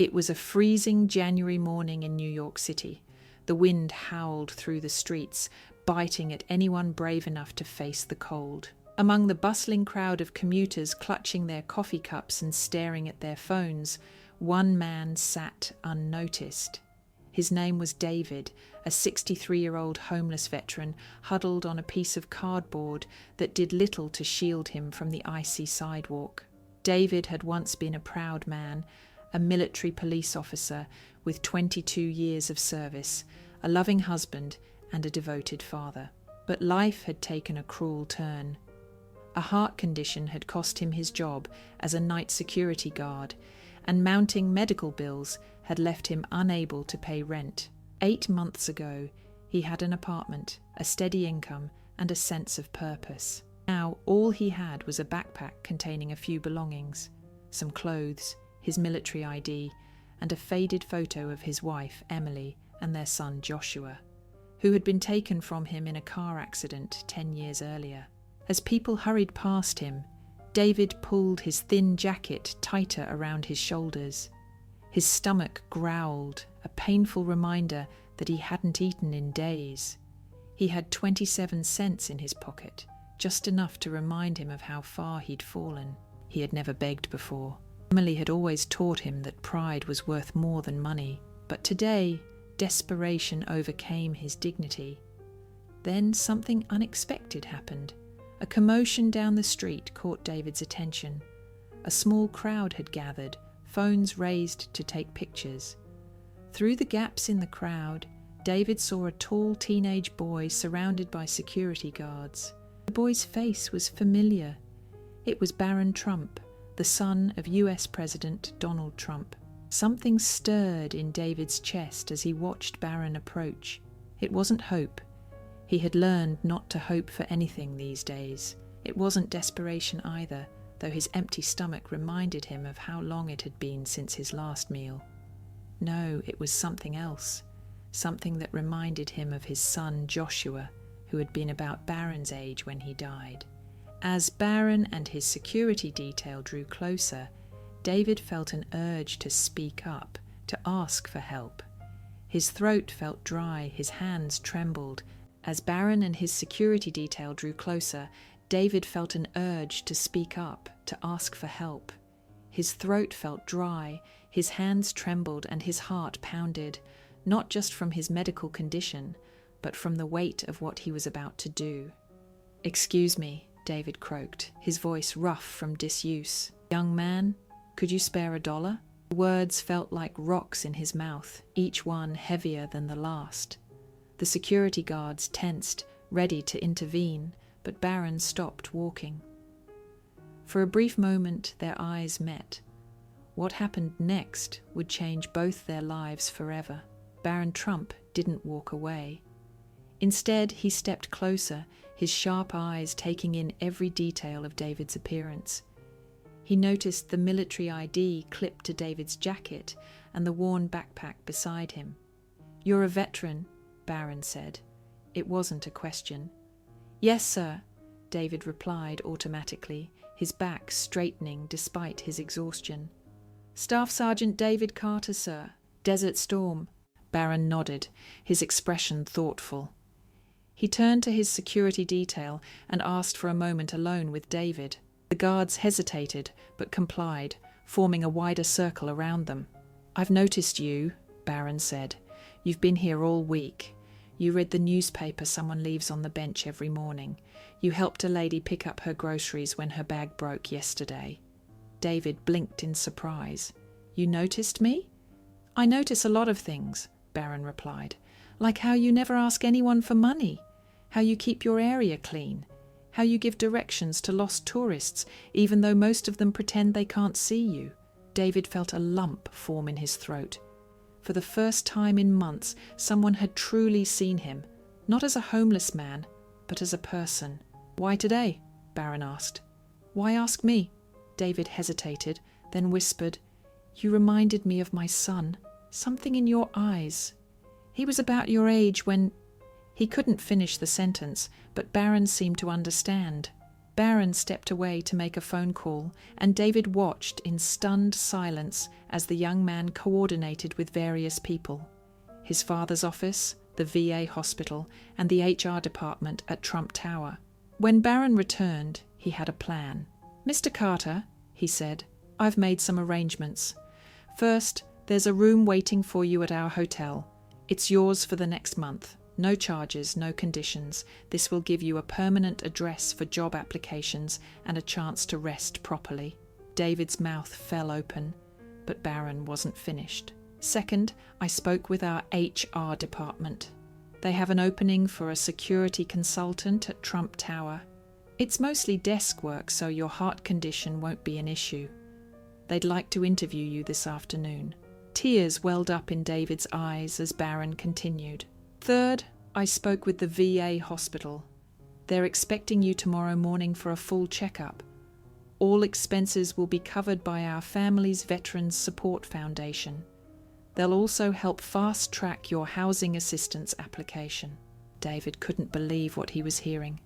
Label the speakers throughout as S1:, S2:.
S1: It was a freezing January morning in New York City. The wind howled through the streets, biting at anyone brave enough to face the cold. Among the bustling crowd of commuters clutching their coffee cups and staring at their phones, one man sat unnoticed. His name was David, a 63-year-old homeless veteran huddled on a piece of cardboard that did little to shield him from the icy sidewalk. David had once been a proud man, a military police officer with 22 years of service, a loving husband and a devoted father. But life had taken a cruel turn. A heart condition had cost him his job as a night security guard, and mounting medical bills had left him unable to pay rent. 8 months ago, he had an apartment, a steady income, and a sense of purpose. Now, all he had was a backpack containing a few belongings, some clothes, his military ID, and a faded photo of his wife, Emily, and their son, Joshua, who had been taken from him in a car accident 10 years earlier. As people hurried past him, David pulled his thin jacket tighter around his shoulders. His stomach growled, a painful reminder that he hadn't eaten in days. He had 27 cents in his pocket, just enough to remind him of how far he'd fallen. He had never begged before. Emily had always taught him that pride was worth more than money, but today, desperation overcame his dignity. Then something unexpected happened. A commotion down the street caught David's attention. A small crowd had gathered, phones raised to take pictures. Through the gaps in the crowd, David saw a tall teenage boy surrounded by security guards. The boy's face was familiar. It was Barron Trump, the son of US President Donald Trump. Something stirred in David's chest as he watched Barron approach. It wasn't hope. He had learned not to hope for anything these days. It wasn't desperation either, though his empty stomach reminded him of how long it had been since his last meal. No, it was something else, something that reminded him of his son Joshua, who had been about Barron's age when he died. As Barron and his security detail drew closer, David felt an urge to speak up, to ask for help. His throat felt dry, his hands trembled. As Barron and his security detail drew closer, David felt an urge to speak up, to ask for help. His throat felt dry, his hands trembled, and his heart pounded, not just from his medical condition, but from the weight of what he was about to do. "Excuse me," David croaked, his voice rough from disuse. "Young man, could you spare $1?" The words felt like rocks in his mouth, each one heavier than the last. The security guards tensed, ready to intervene, but Barron stopped walking. For a brief moment, their eyes met. What happened next would change both their lives forever. Barron Trump didn't walk away. Instead, he stepped closer, his sharp eyes taking in every detail of David's appearance. He noticed the military ID clipped to David's jacket and the worn backpack beside him. "You're a veteran," Barron said. It wasn't a question. "Yes, sir," David replied automatically, his back straightening despite his exhaustion. "Staff Sergeant David Carter, sir. Desert Storm." Barron nodded, his expression thoughtful. He turned to his security detail and asked for a moment alone with David. The guards hesitated, but complied, forming a wider circle around them. "I've noticed you," Barron said. "You've been here all week. You read the newspaper someone leaves on the bench every morning. You helped a lady pick up her groceries when her bag broke yesterday." David blinked in surprise. "You noticed me?" "I notice a lot of things," Barron replied. "Like how you never ask anyone for money, how you keep your area clean, how you give directions to lost tourists, even though most of them pretend they can't see you." David felt a lump form in his throat. For the first time in months, someone had truly seen him, not as a homeless man, but as a person. "Why today?" Barron asked. "Why ask me?" David hesitated, then whispered, "You reminded me of my son. Something in your eyes. He was about your age when—" He couldn't finish the sentence, but Barron seemed to understand. Barron stepped away to make a phone call, and David watched in stunned silence as the young man coordinated with various people. His father's office, the VA hospital, and the HR department at Trump Tower. When Barron returned, he had a plan. "Mr. Carter," he said, "I've made some arrangements. First, there's a room waiting for you at our hotel. It's yours for the next month. No charges, no conditions. This will give you a permanent address for job applications and a chance to rest properly." David's mouth fell open, but Barron wasn't finished. "Second, I spoke with our HR department. They have an opening for a security consultant at Trump Tower. It's mostly desk work, so your heart condition won't be an issue. They'd like to interview you this afternoon." Tears welled up in David's eyes as Barron continued. "Third, I spoke with the VA hospital. They're expecting you tomorrow morning for a full checkup. All expenses will be covered by our Families Veterans Support Foundation. They'll also help fast-track your housing assistance application." David couldn't believe what he was hearing.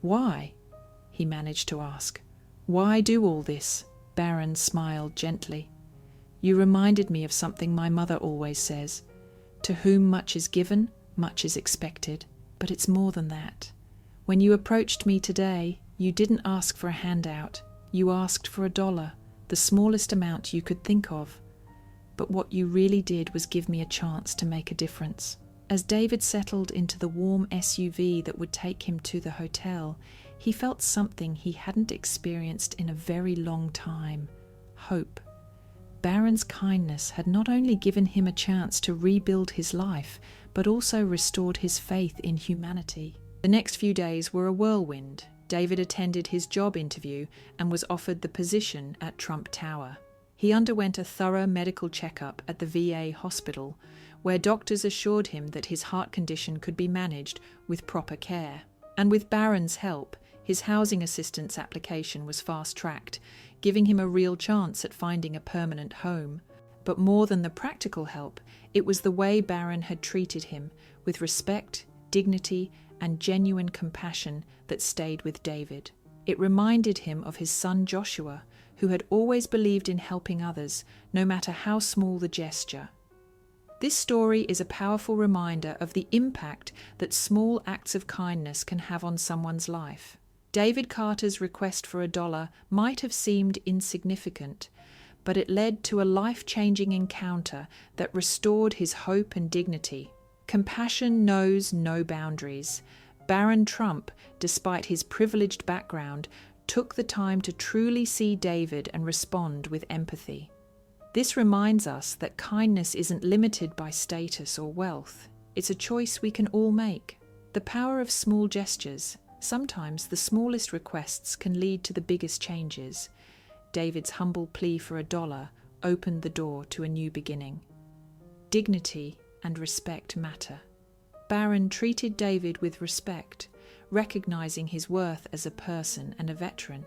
S1: "Why?" he managed to ask. "Why do all this?" Barron smiled gently. "You reminded me of something my mother always says. To whom much is given, much is expected. But it's more than that. When you approached me today, you didn't ask for a handout. You asked for $1, the smallest amount you could think of. But what you really did was give me a chance to make a difference." As David settled into the warm SUV that would take him to the hotel, he felt something he hadn't experienced in a very long time: hope. Barron's kindness had not only given him a chance to rebuild his life, but also restored his faith in humanity. The next few days were a whirlwind. David attended his job interview and was offered the position at Trump Tower. He underwent a thorough medical checkup at the VA hospital, where doctors assured him that his heart condition could be managed with proper care. And with Barron's help, his housing assistance application was fast-tracked, giving him a real chance at finding a permanent home. But more than the practical help, it was the way Barron had treated him, with respect, dignity, and genuine compassion, that stayed with David. It reminded him of his son Joshua, who had always believed in helping others, no matter how small the gesture. This story is a powerful reminder of the impact that small acts of kindness can have on someone's life. David Carter's request for $1 might have seemed insignificant, but it led to a life-changing encounter that restored his hope and dignity. Compassion knows no boundaries. Barron Trump, despite his privileged background, took the time to truly see David and respond with empathy. This reminds us that kindness isn't limited by status or wealth. It's a choice we can all make. The power of small gestures. Sometimes the smallest requests can lead to the biggest changes. David's humble plea for $1 opened the door to a new beginning. Dignity and respect matter. Barron treated David with respect, recognizing his worth as a person and a veteran.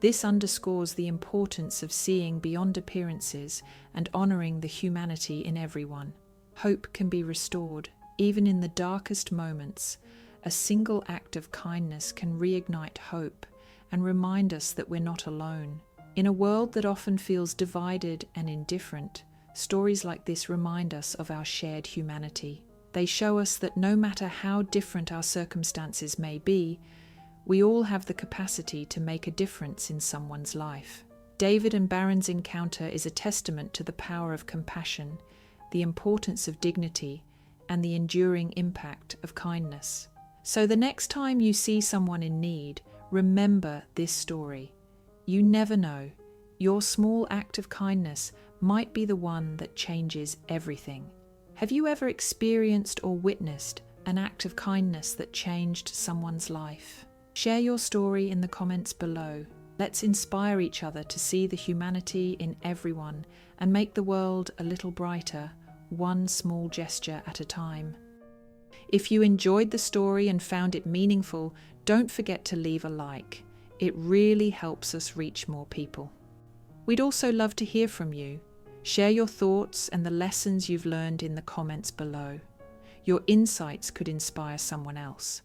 S1: This underscores the importance of seeing beyond appearances and honoring the humanity in everyone. Hope can be restored, even in the darkest moments. A single act of kindness can reignite hope and remind us that we're not alone. In a world that often feels divided and indifferent, stories like this remind us of our shared humanity. They show us that no matter how different our circumstances may be, we all have the capacity to make a difference in someone's life. David and Barron's encounter is a testament to the power of compassion, the importance of dignity, and the enduring impact of kindness. So the next time you see someone in need, remember this story. You never know. Your small act of kindness might be the one that changes everything. Have you ever experienced or witnessed an act of kindness that changed someone's life? Share your story in the comments below. Let's inspire each other to see the humanity in everyone and make the world a little brighter, one small gesture at a time. If you enjoyed the story and found it meaningful, don't forget to leave a like. It really helps us reach more people. We'd also love to hear from you. Share your thoughts and the lessons you've learned in the comments below. Your insights could inspire someone else.